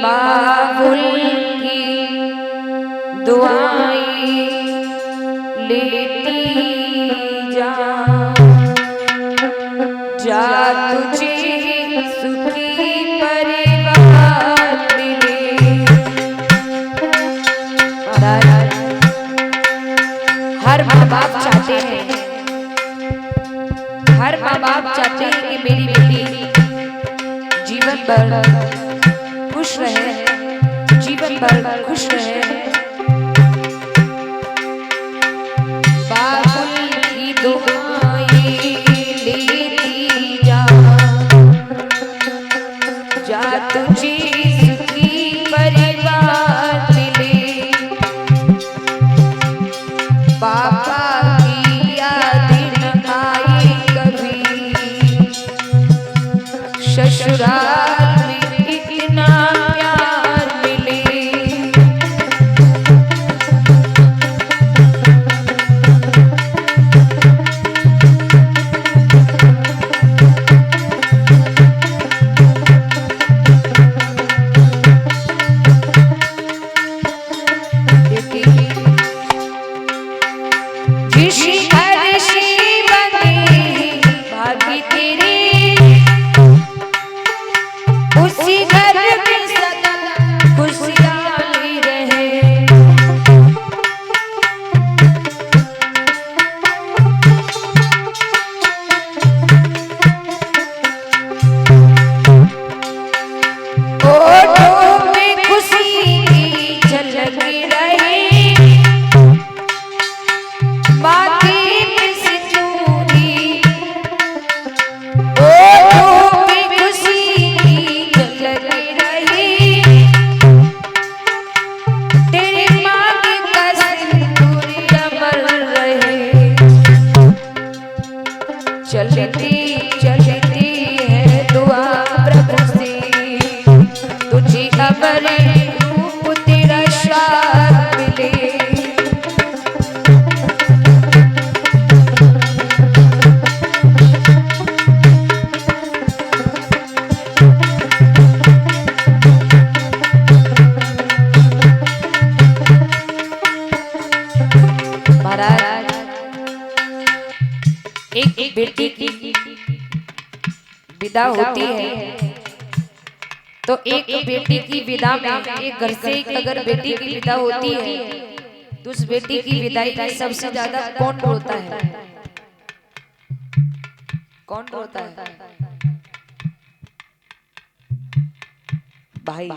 बाबुल की दुआएं लेती जा, जा तुझे सुखी परिवार मिले। हर माँ बाप चाहते हैं, हर माँ बाप चाहते हैं कि मेरी बेटी जीवन भर खुश रहे, जीवन भर खुश रहे। बाबुल की दुआएं लेती जा, जा तुझे सुखी परिवार मिले। पापा की याद न आए कभी, ससुराल में इतना प्यार मिले। ऋषि हर्षि बने भागी तेरे, उसी घर में सदा खुशहाली रहे। ओठों में खुशी की झलक रहे, माथे पे सिंदूरी। ओठों में खुशी की झलक रही, तेरी मांग का सिंदूरी अमर रहे। चलती चलती है दुआ प्रभु से, तुझे अमर रूप तेरा शान मिले। महाराज, एक बेटी की विदा होती है तो एक बेटी की विदा में, एक घर से अगर बेटी की विदा होती है तो उस बेटी की विदाई में सबसे ज्यादा कौन रोता है? कौन रोता है? भाई।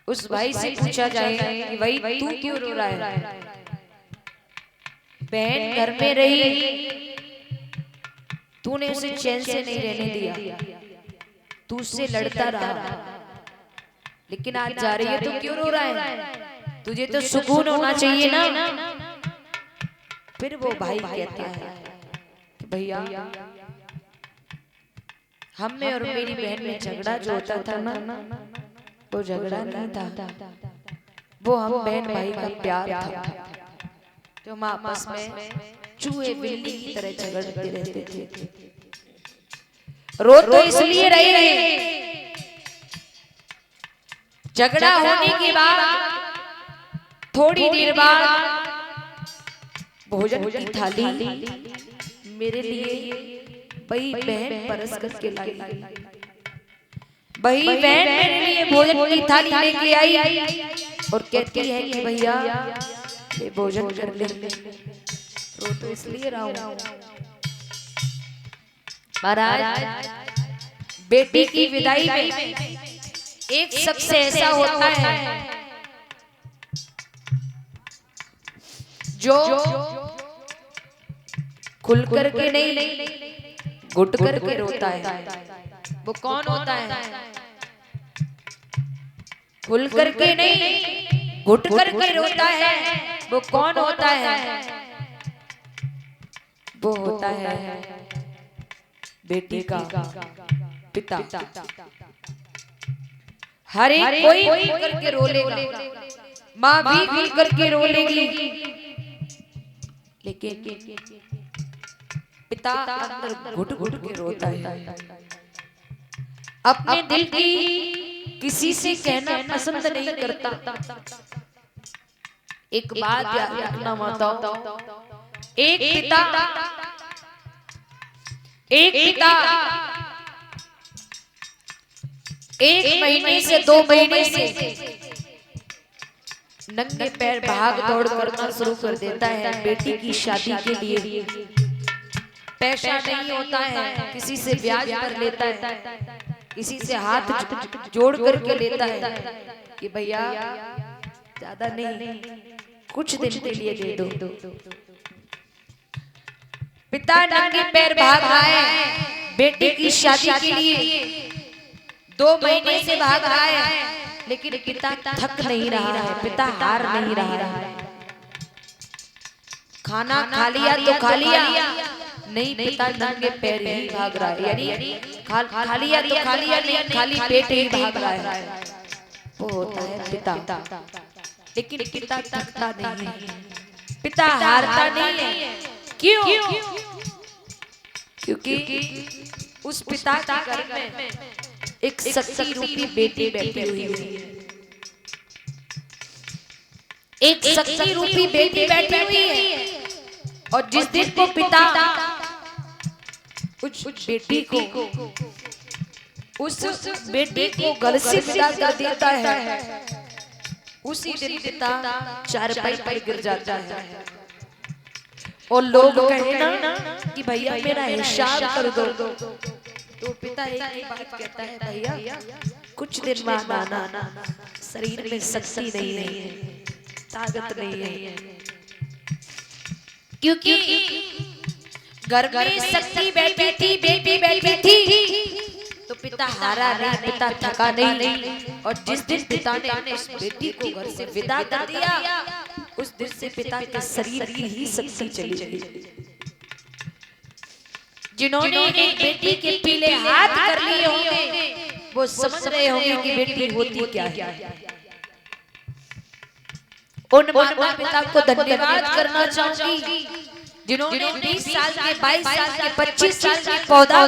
उस भाई से पूछा जाए कि भाई तू क्यों रो रहा है? बहन घर में रही, तूने उसे चैन से नहीं रहने दिया, तू उससे लड़ता रहा, लेकिन आज जा रही है तो क्यों रो रहा है? तुझे तो सुकून होना चाहिए ना। फिर वो भाई कहता है कि भैया, हम में और मेरी बहन में झगड़ा जो होता था ना, वो झगड़ा नहीं था, वो हम बहन भाई का प्यार था, जो हम आपस में चूहे बिल्ली की तरह झगड़ते रहते थे। रो तो इसलिए रहे, झगड़ा होने के बाद थोड़ी देर बाद भोजन की थाली मेरे लिए वही बहन परस करके लाई, वही बहन मेरे लिए भोजन की थाली लेके आई और कहती है कि भैया ये भोजन कर ले। रो तो इसलिए रहा हूं महाराज, बेटी की विदाई में एक शख्स ऐसा होता है जो खुल करके नहीं, घुट करके रोता है। वो कौन होता है? खुल करके नहीं, घुट करके रोता है। वो कौन होता है? वो होता है बेटी का पिता। हर एक कोई खुल करके रो लेगा, माँ भी खुल करके रो लेगी, लेकिन पिता अंदर घुट घुट के रोता है। अपने दिल की किसी से कहना पसंद नहीं करता। एक बात याद रखना माताओं, एक पिता एक महीने से 2 महीने से नंगे पैर भाग दौड़ करना शुरू कर देता है बेटी की शादी के लिए। पैसा नहीं होता है, किसी से ब्याज पर लेता है, किसी से हाथ जोड़ करके लेता है कि भैया ज्यादा नहीं, कुछ दिन के लिए दे दो। पिता नंगे पैर भाग आए बेटी की शादी के लिए, 2 महीने से भाग आए, लेकिन पिता थक नहीं रहा है, पिता हार नहीं रहा है। खाना खा लिया तो खा लिया, नहीं पिता नंगे पैर ही भाग रहा है, यानी खा लिया तो खा लिया, नहीं खाली पेट ही भाग रहा है। वो होता है पिता, लेकिन पिता थकता नहीं है, पिता हारता नहीं है। क्यों? क्योंकि उस पिता के घर में एक शक्ति रूपी बेटी बैठी हुई है, एक शक्ति रूपी बेटी बैठी हुई है। और जिस दिन को पिता उस बेटी को घर से विदा कर देता है, उसी दिन पिता चारपाई पर गिर जाता है और लोग कहना कि भैया मेरा हिसाब कर दो। तो पिता एक ही बात कहता है, भैया कुछ दिन बाद आना, शरीर में शक्ति नहीं है, ताकत नहीं है। क्योंकि घर में शक्ति बैठी थी, बेटी बैठी थी, तो पिता हारा नहीं, पिता थका नहीं। और जिस दिन पिता ने उस बेटी को घर से विदा कर दिया, उस दिन से पिता के शरीर की ही शक्ति चली गई। जिन्होंने एक बेटी के पीले हाथ कर लिए होंगे, वो समझ रहे होंगे कि बेटी होती क्या है। उन माता पिता को धन्यवाद करना चाहूंगी जिन्होंने 20 साल के, 22 साल के, 25 साल के पौधा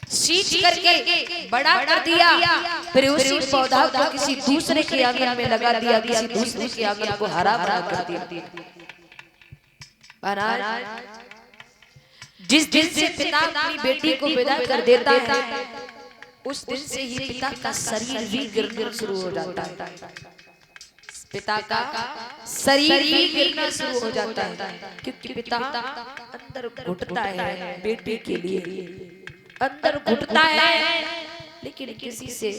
सींच करके बड़ा कर दिया, फिर उसी पौधा को किसी दूसरे के आंगन में लगा दिया, किसी दूसरे के आंगन को हरा भरा कर दिया। जिस दिन से पिता अपनी बेटी को विदा कर देता है, उस दिन से ही पिता का शरीर भी गिरना शुरू हो जाता है। पिता का शरीर भी गिरना शुरू हो जाता है, क्योंकि पिता अंदर घुटता है बेटी के लिए, अंदर घुटता है, लेकिन किसी से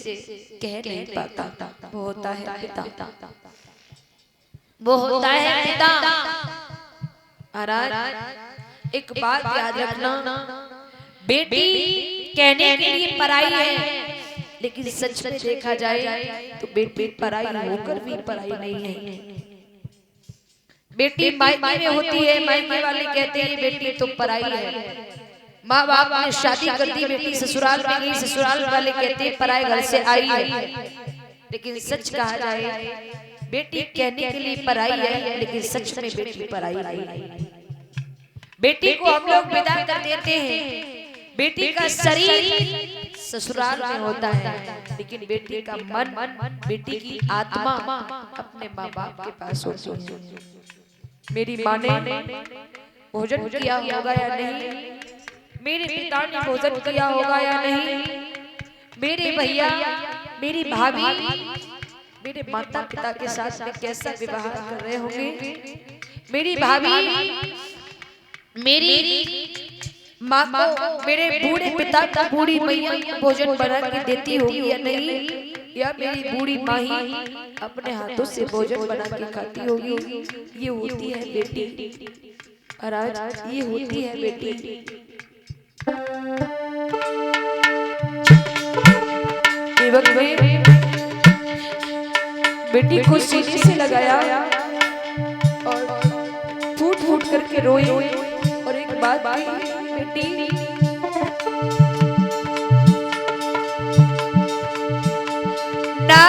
कह नहीं पाता। वो होता है पिता, वो होता है पिता। एक बात याद रखना, बेटी कहने के लिए पराई है, लेकिन सच में देखा जाए तो बेटी पराई होकर भी पराई नहीं है। बेटी मायके में होती है, मायके वाले कहते हैं बेटी तो पराई है। माँ बाप ने शादी कर दी, बेटी ससुराल में गई, ससुराल वाले कहते हैं पराए घर से आई है। लेकिन सच कहा जाए, बेटी कहने के लिए पराई है, लेकिन सच में बेटी पराई नहीं। बेटी को हम लोग विदा कर देते हैं, बेटी का शरीर ससुराल में होता है, लेकिन बेटी का मन, बेटी की आत्मा अपने माँ बाप के पास होती है। मेरी माँ ने भोजन किया होगा या नहीं, मेरे पिता ने भोजन किया होगा या नहीं, मेरे भैया, मेरी भाभी, मेरे माता पिता के साथ में कैसा व्यवहार कर रहे होंगे, मेरी भाभी मेरी माँ को, मेरे बूढ़े पिता को, बूढ़ी मैया को भोजन बना के देती होगी या नहीं, या मेरी बूढ़ी माँ ही अपने हाथों से भोजन बना के खाती होगी। ये होती है बेटी, और आज ये होती है बेटी। बेटी को सीने से लगाया और फूट फूट करके रोई, और एक बात बेटी ना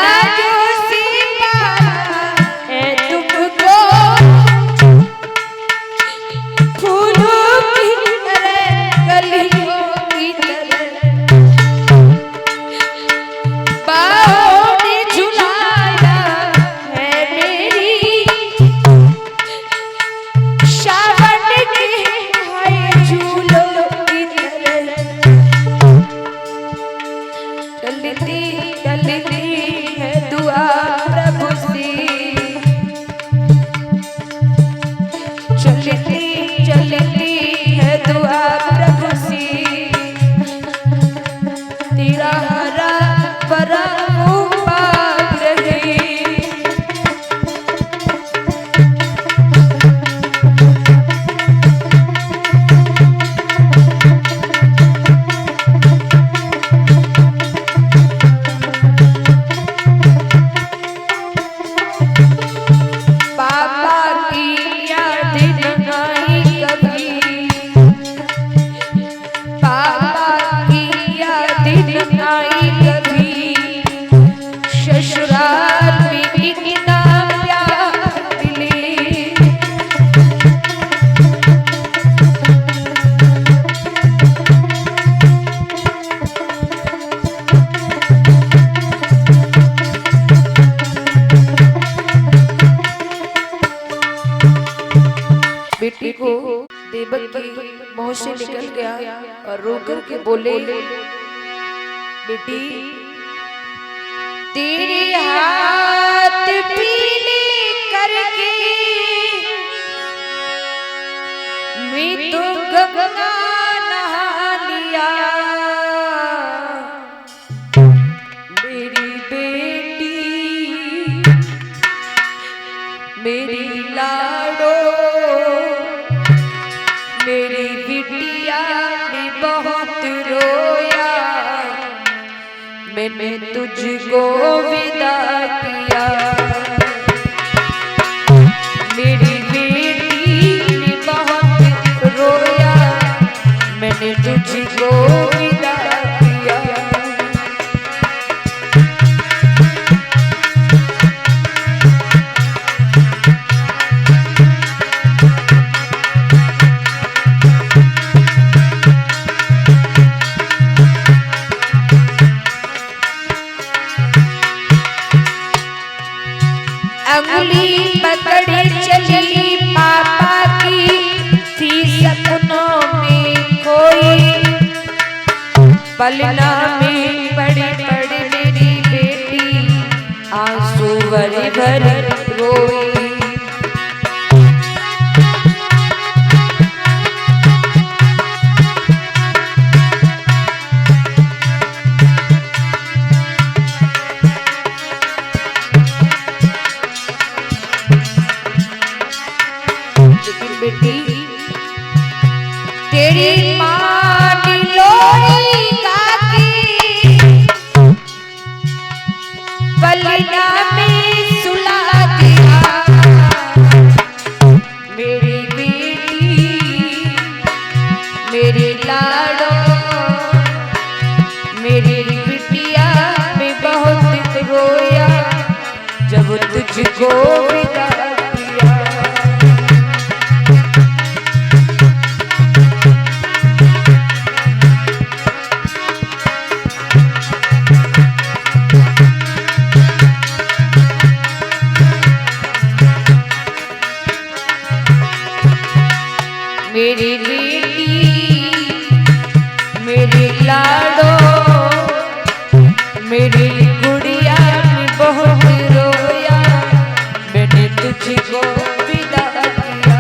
को देवक की मुंह से निकल गया और रोकर के बोले, बेटी तेरे हाथ पीले करके मैं तो गंगा नहा लिया, मेरी बेटी मेरी लाडो मेरी बिटिया ने बहुत रोया, मैंने तुझको विदा किया, मेरी बेटी ने बहुत रोया, मैंने तुझको विदा किया। अंगुली पकड़े चली पापा की, थी सपनों में खोई, पलना में पड़ी पड़ी मेरी बेटी, आंसू भरी भरी रोई। बेटी तेरी माँ ने लोरी गाती, पलना में सुला दिया, मेरी बेटी मेरी लाडो मेरी बिटिया में बहुत रोया, जब तुझको विदा किया। मेरी बेटी मेरी लाडो मेरी गुड़िया ने बहुत रोया, मैंने तुझको विदा किया।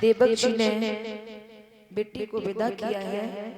देवक जी ने बेटी को विदा किया है।